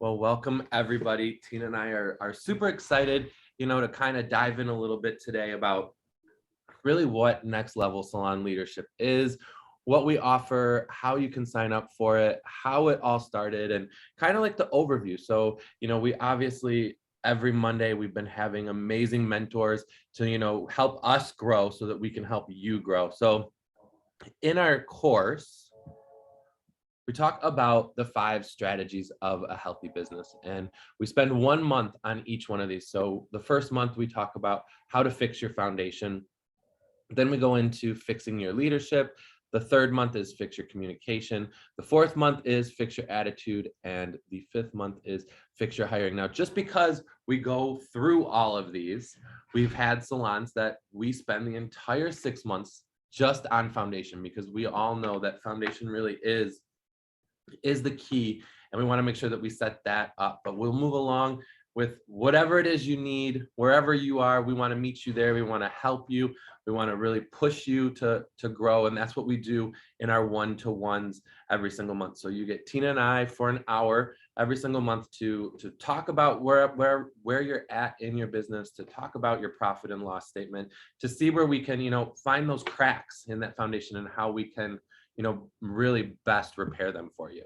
Well, welcome everybody. Tina and I are super excited, to kind of dive in a little bit today about really what next level salon leadership is, what we offer, how you can sign up for it, how it all started, and kind of like the overview. So, we obviously every Monday we've been having amazing mentors to, help us grow so that we can help you grow. So, in our course, we talk about the 5 strategies of a healthy business, and we spend 1 month on each one of these. So the first month we talk about how to fix your foundation. Then we go into fixing your leadership. The third month is fix your communication. The fourth month is fix your attitude. And the fifth month is fix your hiring. Now, just because we go through all of these, we've had salons that we spend the entire 6 months just on foundation, because we all know that foundation really is the key, and we want to make sure that we set that up. But we'll move along with whatever it is you need, wherever you are. We want to meet you there. We want to help you. We want to really push you to grow, and that's what we do in our one-to-ones every single month. So you get Tina and I for an hour every single month to talk about where you're at in your business, to talk about your profit and loss statement, to see where we can find those cracks in that foundation and how we can really best repair them for you.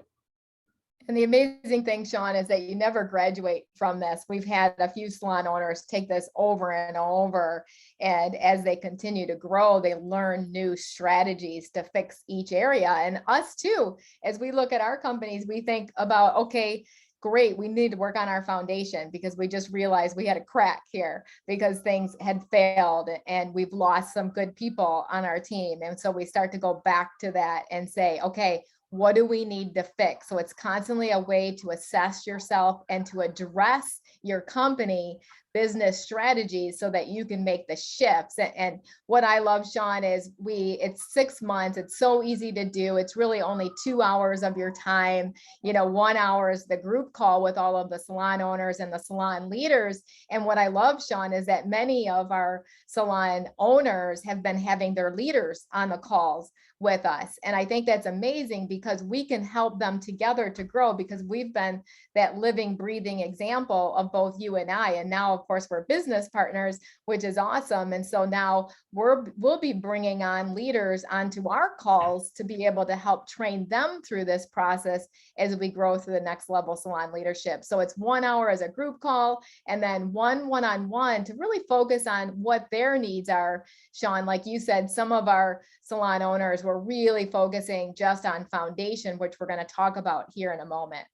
And the amazing thing, Sean, is that you never graduate from this. We've had a few salon owners take this over and over. And as they continue to grow, they learn new strategies to fix each area. And us too, as we look at our companies, we think about, okay, great, we need to work on our foundation because we just realized we had a crack here because things had failed and we've lost some good people on our team. And so we start to go back to that and say, okay, what do we need to fix? So it's constantly a way to assess yourself and to address your company business strategies so that you can make the shifts. And what I love, Sean, is it's 6 months. It's so easy to do. It's really only 2 hours of your time. 1 hour is the group call with all of the salon owners and the salon leaders. And what I love, Sean, is that many of our salon owners have been having their leaders on the calls with us. And I think that's amazing because we can help them together to grow, because we've been that living, breathing example of both you and I. And now, of course, we're business partners, which is awesome. And so now we'll be bringing on leaders onto our calls to be able to help train them through this process as we grow through the next level salon leadership. So it's 1 hour as a group call, and then one-on-one to really focus on what their needs are. Sean, like you said, some of our salon owners were really focusing just on foundation, which we're going to talk about here in a moment.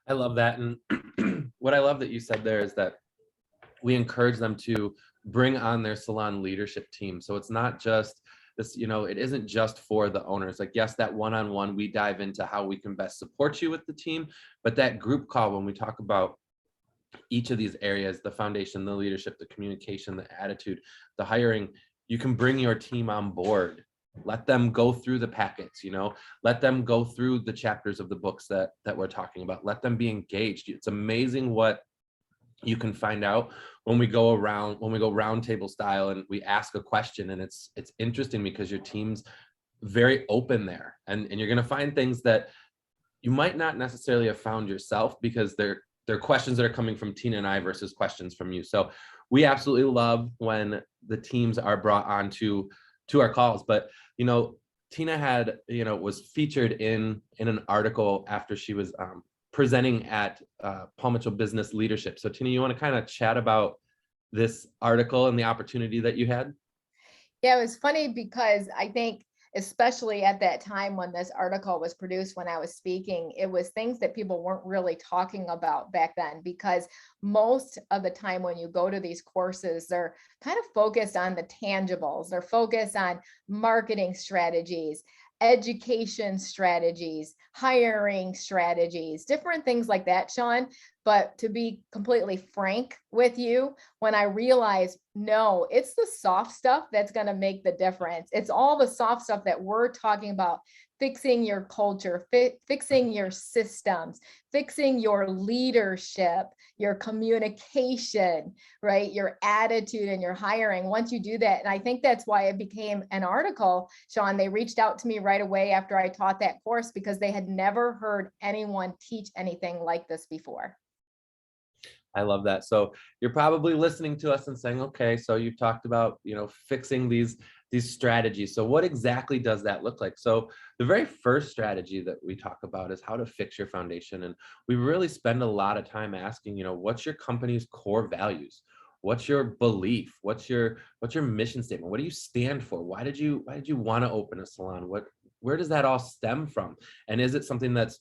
I love that. And what I love that you said there is that we encourage them to bring on their salon leadership team. So it's not just this, it isn't just for the owners. Like, yes, that one-on-one, we dive into how we can best support you with the team, but that group call, when we talk about each of these areas, the foundation, the leadership, the communication, the attitude, the hiring, you can bring your team on board. Let them go through the packets, let them go through the chapters of the books that we're talking about. Let them be engaged. It's amazing what you can find out when we go round table style and we ask a question. And it's interesting because your team's very open there, and you're going to find things that you might not necessarily have found yourself, because they're questions that are coming from Tina and I versus questions from you. So we absolutely love when the teams are brought on to our calls. But Tina had was featured in an article after she was presenting at Paul Mitchell Business Leadership. So Tina, you want to kind of chat about this article and the opportunity that you had? Yeah, it was funny because I think, especially at that time when this article was produced, when I was speaking, it was things that people weren't really talking about back then, because most of the time when you go to these courses, they're kind of focused on the tangibles. They're focused on marketing strategies, education strategies, hiring strategies, different things like that, Sean. But to be completely frank with you, when I realized No, it's the soft stuff that's going to make the difference. It's all the soft stuff that we're talking about: fixing your culture, fixing your systems, fixing your leadership, your communication, right? Your attitude and your hiring. Once you do that, and I think that's why it became an article, Sean, they reached out to me right away after I taught that course because they had never heard anyone teach anything like this before. I love that. So you're probably listening to us and saying, okay, so you've talked about, fixing these strategies. So what exactly does that look like? So the very first strategy that we talk about is how to fix your foundation. And we really spend a lot of time asking, what's your company's core values? What's your belief? What's your mission statement? What do you stand for? Why did you want to open a salon? Where does that all stem from? And is it something that's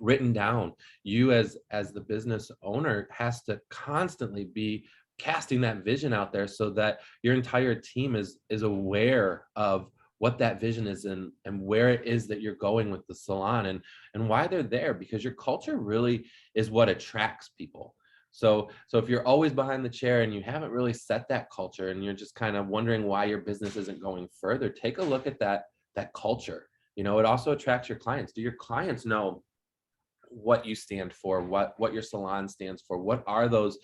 written down? You as the business owner has to constantly be casting that vision out there so that your entire team is aware of what that vision is and where it is that you're going with the salon and why they're there, because your culture really is what attracts people. So if you're always behind the chair and you haven't really set that culture and you're just kind of wondering why your business isn't going further, take a look at that culture. It also attracts your clients. Do your clients know what you stand for, what your salon stands for? What are those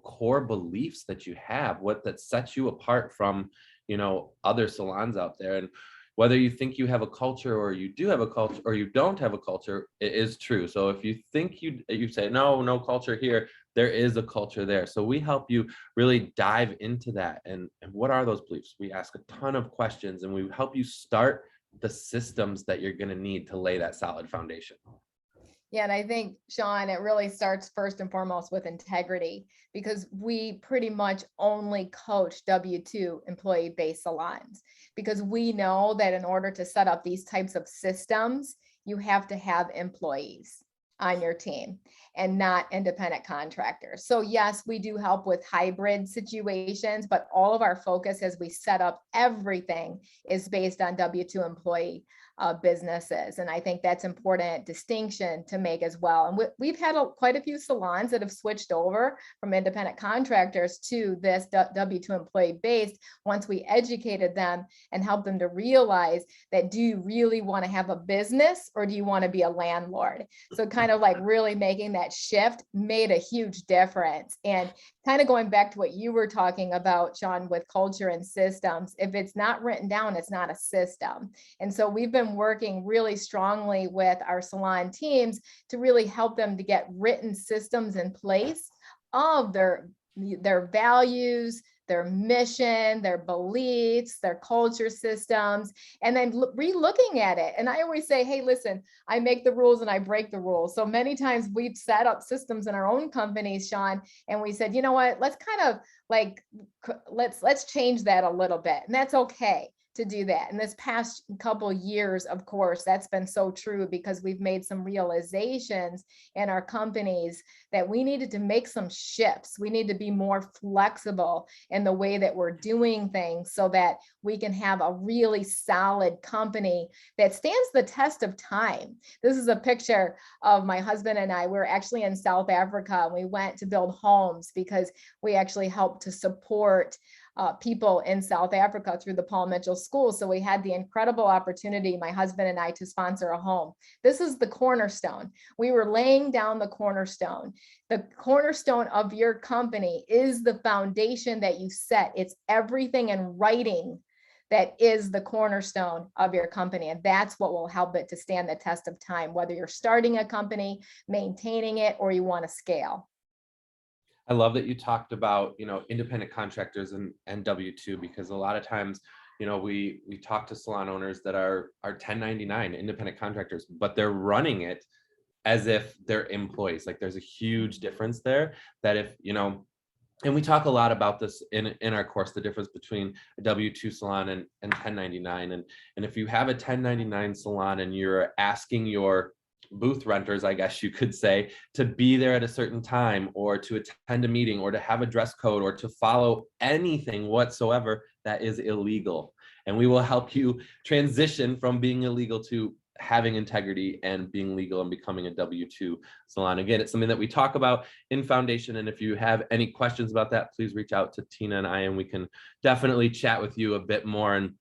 core beliefs that you have, what that sets you apart from other salons out there? And whether you think you have a culture or you do have a culture or you don't have a culture, it is true. So if you think you say no culture here, there is a culture there. So we help you really dive into that. And what are those beliefs? We ask a ton of questions and we help you start the systems that you're going to need to lay that solid foundation. Yeah, and I think, Sean, it really starts first and foremost with integrity, because we pretty much only coach W-2 employee-based salons, because we know that in order to set up these types of systems, you have to have employees on your team and not independent contractors. So yes, we do help with hybrid situations, but all of our focus as we set up everything is based on W-2 employee businesses. And I think that's important distinction to make as well. And we've had quite a few salons that have switched over from independent contractors to this W-2 employee based once we educated them and helped them to realize that, do you really want to have a business or do you want to be a landlord? So kind of like really making that shift made a huge difference. And kind of going back to what you were talking about, Sean, with culture and systems, if it's not written down, it's not a system. And so we've been working really strongly with our salon teams to really help them to get written systems in place of their values, their mission, their beliefs, their culture systems, and then re-looking at it. And I always say, hey, listen, I make the rules and I break the rules. So many times we've set up systems in our own companies, Sean, and we said, you know what, let's kind of like, let's change that a little bit. And that's okay to do that. And this past couple years, of course, that's been so true, because we've made some realizations in our companies that we needed to make some shifts. We need to be more flexible in the way that we're doing things so that we can have a really solid company that stands the test of time. This is a picture of my husband and I. We're actually in South Africa, and we went to build homes because we actually helped to support people in South Africa through the Paul Mitchell School. So we had the incredible opportunity, my husband and I, to sponsor a home. This is the cornerstone. We were laying down the cornerstone. The cornerstone of your company is the foundation that you set. It's everything in writing that is the cornerstone of your company. And that's what will help it to stand the test of time, whether you're starting a company, maintaining it, or you want to scale. I love that you talked about, independent contractors and W-2, because a lot of times, we talk to salon owners that are 1099 independent contractors, but they're running it as if they're employees. Like there's a huge difference there that if, and we talk a lot about this in our course, the difference between a W-2 salon and 1099. And if you have a 1099 salon and you're asking your booth renters, I guess you could say, to be there at a certain time or to attend a meeting or to have a dress code or to follow anything whatsoever, that is illegal. And we will help you transition from being illegal to having integrity and being legal and becoming a W-2 salon. Again, it's something that we talk about in Foundation. And if you have any questions about that, please reach out to Tina and I, and we can definitely chat with you a bit more. And,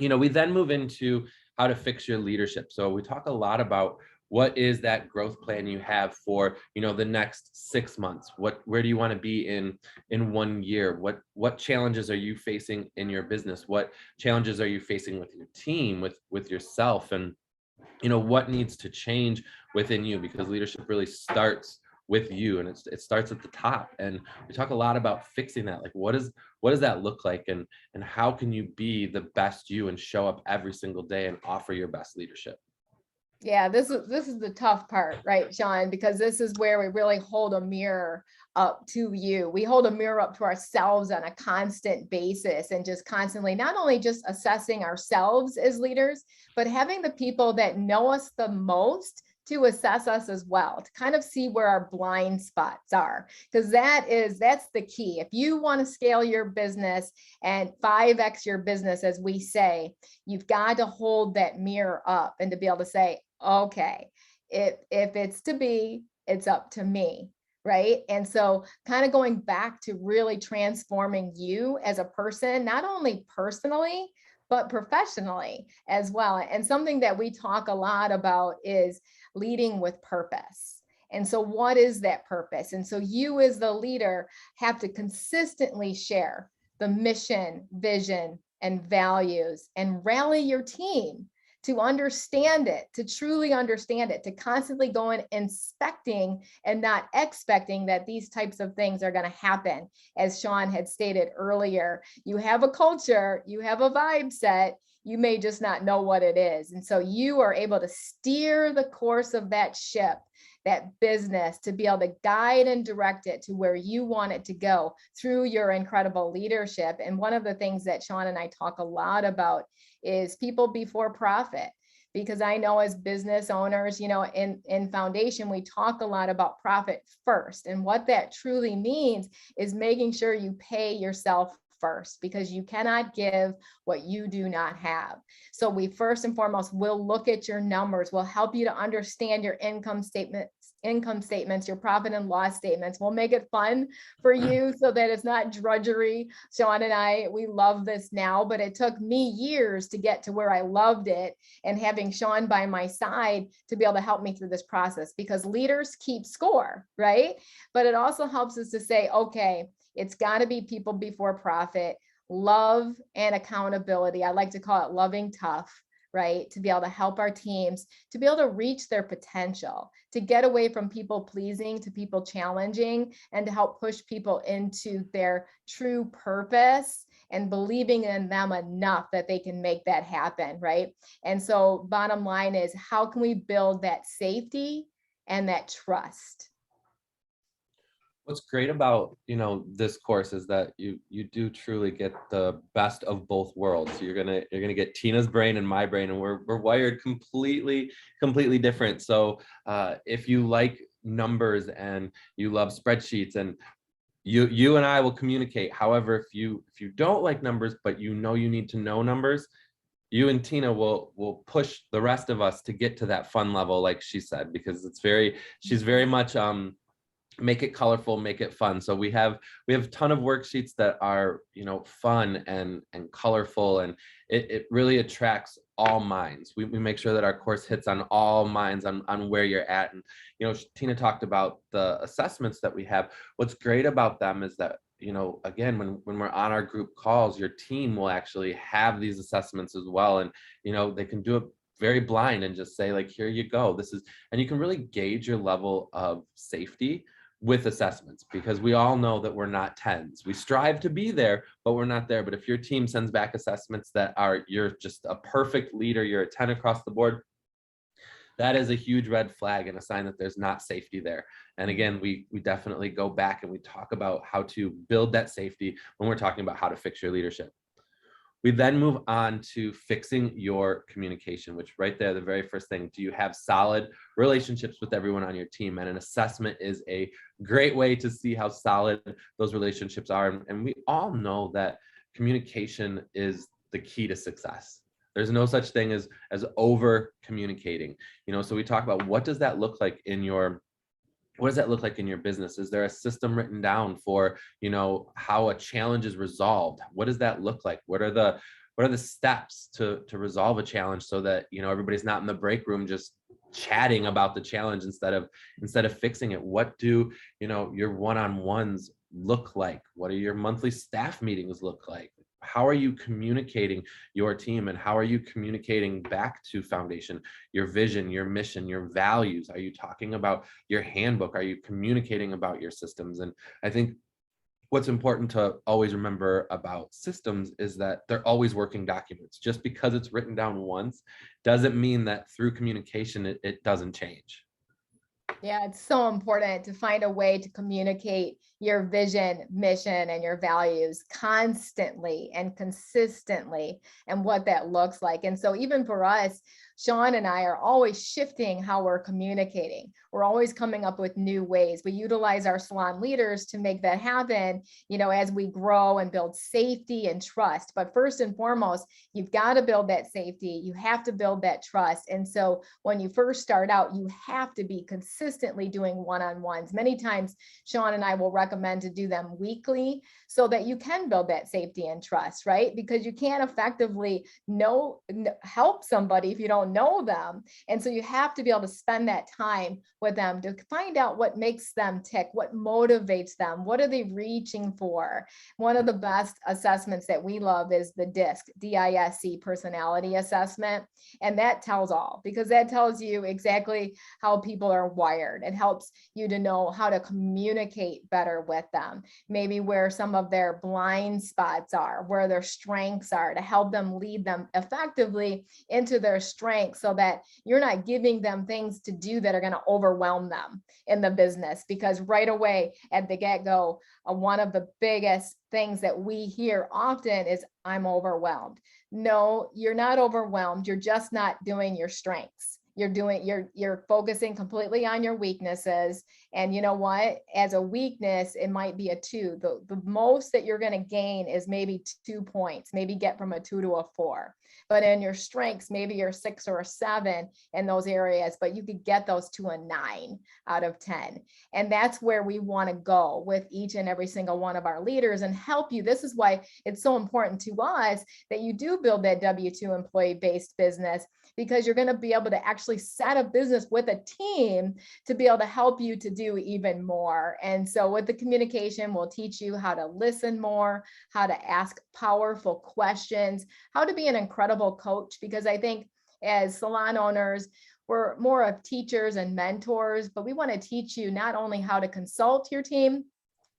we then move into how to fix your leadership. So we talk a lot about what is that growth plan you have for, the next 6 months? Where do you want to be in 1 year? What challenges are you facing in your business? What challenges are you facing with your team, with yourself? And what needs to change within you, because leadership really starts with you, and it starts at the top. And we talk a lot about fixing that. Like, what does that look like, and how can you be the best you and show up every single day and offer your best leadership? Yeah, this is the tough part, right, Sean? Because this is where we really hold a mirror up to you. We hold a mirror up to ourselves on a constant basis, and just constantly not only just assessing ourselves as leaders, but having the people that know us the most to assess us as well, to kind of see where our blind spots are. Because that's the key. If you want to scale your business and 5x your business, as we say, you've got to hold that mirror up and to be able to say, okay, if it's to be, it's up to me. Right. And so kind of going back to really transforming you as a person, not only personally, but professionally as well. And something that we talk a lot about is leading with purpose. And so what is that purpose? And so you as the leader have to consistently share the mission, vision, and values, and rally your team to understand it, to truly understand it, to constantly go in inspecting and not expecting that these types of things are going to happen. As Sean had stated earlier, you have a culture, you have a vibe set, you may just not know what it is. And so you are able to steer the course of that ship, that business, to be able to guide and direct it to where you want it to go through your incredible leadership. And one of the things that Sean and I talk a lot about is people before profit. Because I know as business owners, in Foundation, we talk a lot about profit first. And what that truly means is making sure you pay yourself first, because you cannot give what you do not have. So we first and foremost will look at your numbers. We'll help you to understand your income statements, your profit and loss statements. We'll make it fun for you so that it's not drudgery. Sean and I, we love this now, but it took me years to get to where I loved it, and having Sean by my side to be able to help me through this process, because leaders keep score, right? But it also helps us to say, okay, it's got to be people before profit, love and accountability. I like to call it loving tough, right? To be able to help our teams to be able to reach their potential, to get away from people pleasing to people challenging, and to help push people into their true purpose and believing in them enough that they can make that happen, right? And so bottom line is, how can we build that safety and that trust? What's great about, this course is that you do truly get the best of both worlds. So you're gonna get Tina's brain and my brain, and we're wired completely different. So if you like numbers and you love spreadsheets, and you and I will communicate. However, if you don't like numbers, but you need to know numbers, you and Tina will push the rest of us to get to that fun level, like she said, because she's very much make it colorful, make it fun. So we have a ton of worksheets that are, fun and colorful, and it really attracts all minds. We make sure that our course hits on all minds on where you're at. And, Tina talked about the assessments that we have. What's great about them is that, again, when we're on our group calls, your team will actually have these assessments as well. And, they can do it very blind and just say, like, here you go. And you can really gauge your level of safety with assessments, because we all know that we're not 10s. We strive to be there, but we're not there. But if your team sends back assessments that you're just a perfect leader, you're a 10 across the board, that is a huge red flag and a sign that there's not safety there. And again, we definitely go back and we talk about how to build that safety when we're talking about how to fix your leadership. We then move on to fixing your communication, which right there, the very first thing, do you have solid relationships with everyone on your team? And an assessment is a great way to see how solid those relationships are. And we all know that communication is the key to success. There's no such thing as over communicating. So we talk about what does that look like in your business? Is there a system written down for, how a challenge is resolved? What does that look like? What are the steps to resolve a challenge so that, everybody's not in the break room just chatting about the challenge instead of fixing it? What do, your one-on-ones look like? What do your monthly staff meetings look like? How are you communicating your team, and how are you communicating back to foundation your vision, your mission, your values? Are you talking about your handbook? Are you communicating about your systems? And I think what's important to always remember about systems is that they're always working documents. Just because it's written down once doesn't mean that through communication it doesn't change. Yeah, it's so important to find a way to communicate your vision, mission, and your values constantly and consistently, and what that looks like. And so, even for us, Sean and I are always shifting how we're communicating. We're always coming up with new ways. We utilize our salon leaders to make that happen, as we grow and build safety and trust. But first and foremost, you've got to build that safety. You have to build that trust. And so, when you first start out, you have to be consistently doing one-on-ones. Many times, Sean and I will recommend to do them weekly so that you can build that safety and trust, right? Because you can't effectively help somebody if you don't know them. And so you have to be able to spend that time with them to find out what makes them tick, what motivates them, what are they reaching for. One of the best assessments that we love is the DISC personality assessment. And that tells all, because that tells you exactly how people are wired. It helps you to know how to communicate better with them, maybe where some of their blind spots are, where their strengths are, to help them lead them effectively into their strengths, so that you're not giving them things to do that are going to overwhelm them in the business. Because right away at the get-go, one of the biggest things that we hear often is, I'm overwhelmed. No, you're not overwhelmed. You're just not doing your strengths. You're focusing completely on your weaknesses. And you know what? As a weakness, it might be a 2. The most that you're going to gain is maybe 2 points, maybe get from a 2 to a 4. But in your strengths, maybe you're 6 or a 7 in those areas, but you could get those to a 9 out of 10. And that's where we want to go with each and every single one of our leaders and help you. This is why it's so important to us that you do build that W-2 employee-based business, because you're going to be able to actually set a business with a team to be able to help you to do even more. And so with the communication, we'll teach you how to listen more, how to ask powerful questions, how to be an incredible coach, because I think as salon owners, we're more of teachers and mentors, but we want to teach you not only how to consult your team,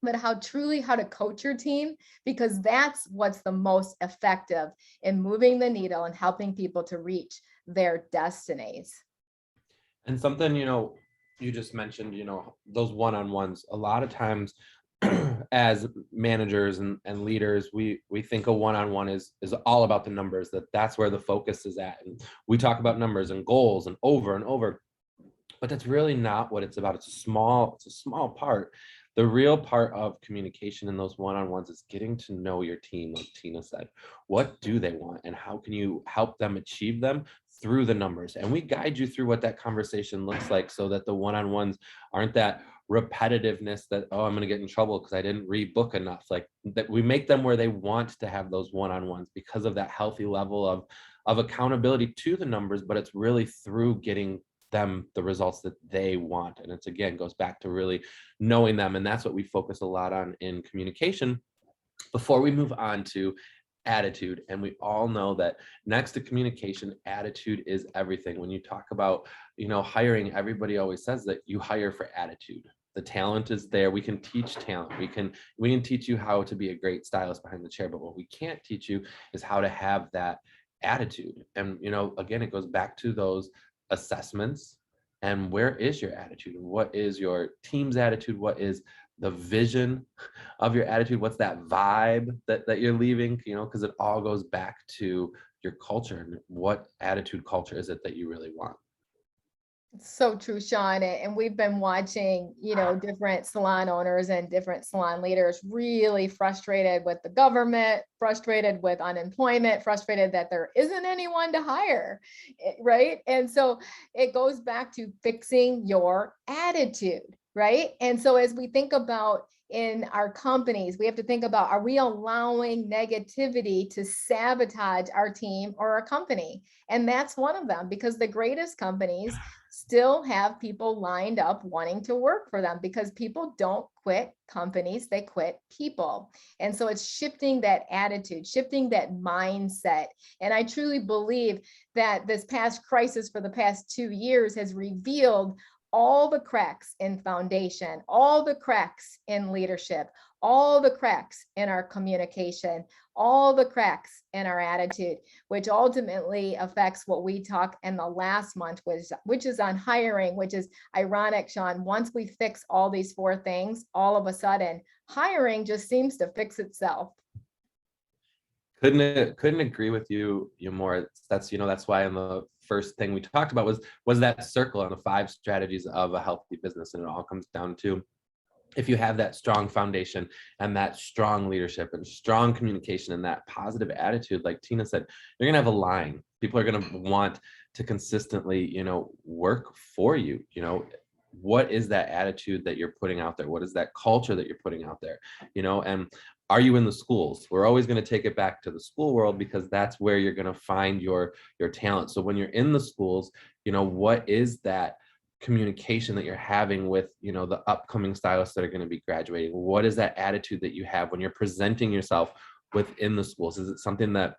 but how to coach your team, because that's what's the most effective in moving the needle and helping people to reach their destinies. And something, you just mentioned, those one-on-ones, a lot of times as managers and leaders, we think a one-on-one is all about the numbers, that's where the focus is at. And we talk about numbers and goals and over, but that's really not what it's about. It's a small part. The real part of communication in those one-on-ones is getting to know your team, like Tina said. What do they want, and how can you help them achieve them through the numbers? And we guide you through what that conversation looks like, so that the one-on-ones aren't that repetitiveness that, oh, I'm going to get in trouble because I didn't rebook enough. Like that, we make them where they want to have those one-on-ones because of that healthy level of accountability to the numbers, but it's really through getting them the results that they want. And it's, again, goes back to really knowing them. And that's what we focus a lot on in communication before we move on to attitude. And we all know that next to communication, attitude is everything. When you talk about, hiring, everybody always says that you hire for attitude. The talent is there. We can teach talent. We can teach you how to be a great stylist behind the chair, but what we can't teach you is how to have that attitude. And, again, it goes back to those assessments. And where is your attitude? What is your team's attitude? What is the vision of your attitude? What's that vibe that you're leaving? Because it all goes back to your culture, and what attitude culture is it that you really want? It's so true, Sean. And we've been watching, different salon owners and different salon leaders really frustrated with the government, frustrated with unemployment, frustrated that there isn't anyone to hire, right? And so it goes back to fixing your attitude, right? And so as we think about in our companies, we have to think about, are we allowing negativity to sabotage our team or our company? And that's one of them, because the greatest companies still have people lined up wanting to work for them, because people don't quit companies, they quit people. And so it's shifting that attitude, shifting that mindset. And I truly believe that this past crisis for the past 2 years has revealed all the cracks in foundation, all the cracks in leadership, all the cracks in our communication, all the cracks in our attitude, which ultimately affects what we talked in the last month, which is on hiring, which is ironic, Sean. Once we fix all these 4 things, all of a sudden hiring just seems to fix itself. Couldn't agree with you more. That's why in the first thing we talked about was that circle on the 5 strategies of a healthy business, and it all comes down to, if you have that strong foundation and that strong leadership and strong communication and that positive attitude, like Tina said, you're gonna have a line. People are gonna want to consistently, work for you. What is that attitude that you're putting out there? What is that culture that you're putting out there? And are you in the schools? We're always going to take it back to the school world, because that's where you're going to find your talent. So when you're in the schools, what is that communication that you're having with the upcoming stylists that are going to be graduating? What is that attitude that you have when you're presenting yourself within the schools? Is it something that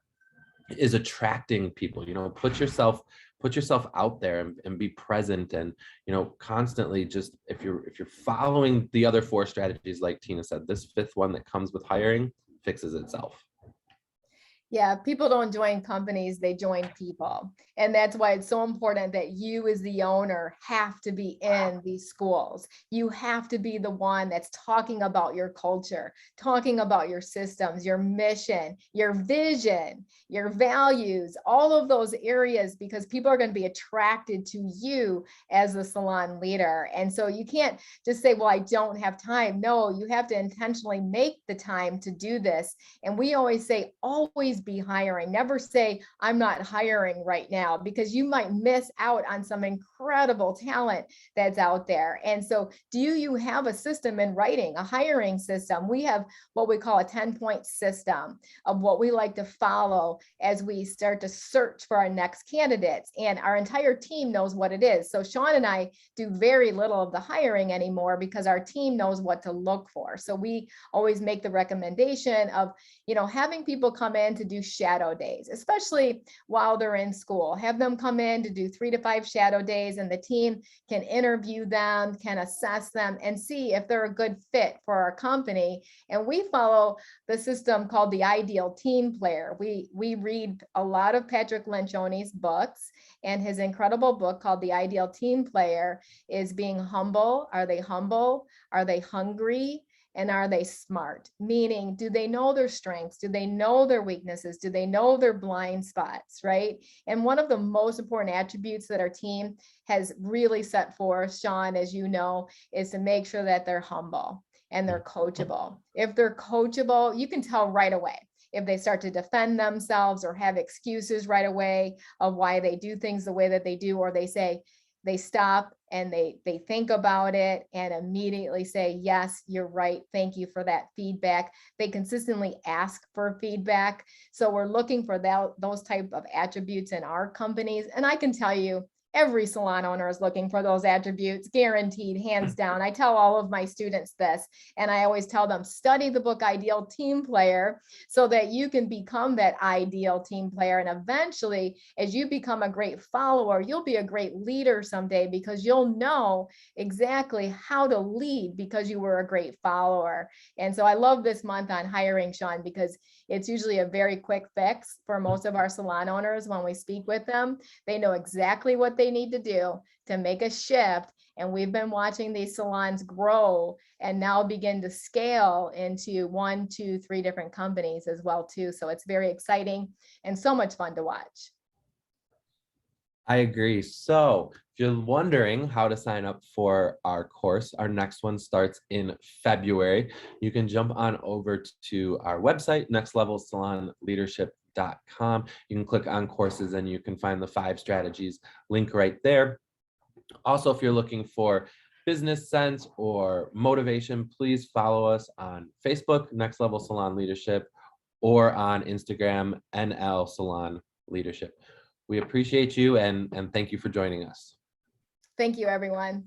is attracting people? Put yourself out there, and be present, and constantly, just if you're following the other 4 strategies, like Tina said, this 5th one that comes with hiring fixes itself. Yeah, people don't join companies, they join people. And that's why it's so important that you as the owner have to be in these schools. You have to be the one that's talking about your culture, talking about your systems, your mission, your vision, your values, all of those areas, because people are going to be attracted to you as a salon leader. And so you can't just say, well, I don't have time. No, you have to intentionally make the time to do this. And we always say, always be hiring. Never say, I'm not hiring right now, because you might miss out on some incredible talent that's out there. And so, do you have a system in writing, a hiring system? We have what we call a 10-point system of what we like to follow as we start to search for our next candidates. And our entire team knows what it is. So, Sean and I do very little of the hiring anymore, because our team knows what to look for. So, we always make the recommendation of, having people come in to do shadow days, especially while they're in school. Have them come in to do 3 to 5 shadow days, and the team can interview them, can assess them, and see if they're a good fit for our company. And we follow the system called the ideal team player. We read a lot of Patrick Lencioni's books, and his incredible book called The Ideal Team Player is being humble. Are they humble? Are they hungry? And are they smart? Meaning, do they know their strengths? Do they know their weaknesses? Do they know their blind spots, right? And one of the most important attributes that our team has really set forth, Sean, as you know, is to make sure that they're humble and they're coachable. If they're coachable, you can tell right away. If they start to defend themselves or have excuses right away of why they do things the way that they do, or they stop and they think about it and immediately say, yes, you're right. Thank you for that feedback. They consistently ask for feedback. So we're looking for those type of attributes in our companies. And I can tell you, every salon owner is looking for those attributes, guaranteed, hands down. I tell all of my students this, and I always tell them, study the book Ideal Team Player so that you can become that ideal team player. And eventually, as you become a great follower, you'll be a great leader someday, because you'll know exactly how to lead because you were a great follower. And so I love this month on hiring, Sean, because it's usually a very quick fix for most of our salon owners. When we speak with them, they know exactly what they need to do to make a shift. And we've been watching these salons grow and now begin to scale into 1, 2, 3 different companies as well too. So it's very exciting and so much fun to watch. I agree. So if you're wondering how to sign up for our course, our next one starts in February. You can jump on over to our website, nextlevelsalonleadership.com. You can click on courses and you can find the 5 strategies link right there. Also, if you're looking for business sense or motivation, please follow us on Facebook, Next Level Salon Leadership, or on Instagram, NL Salon Leadership. We appreciate you and thank you for joining us. Thank you, everyone.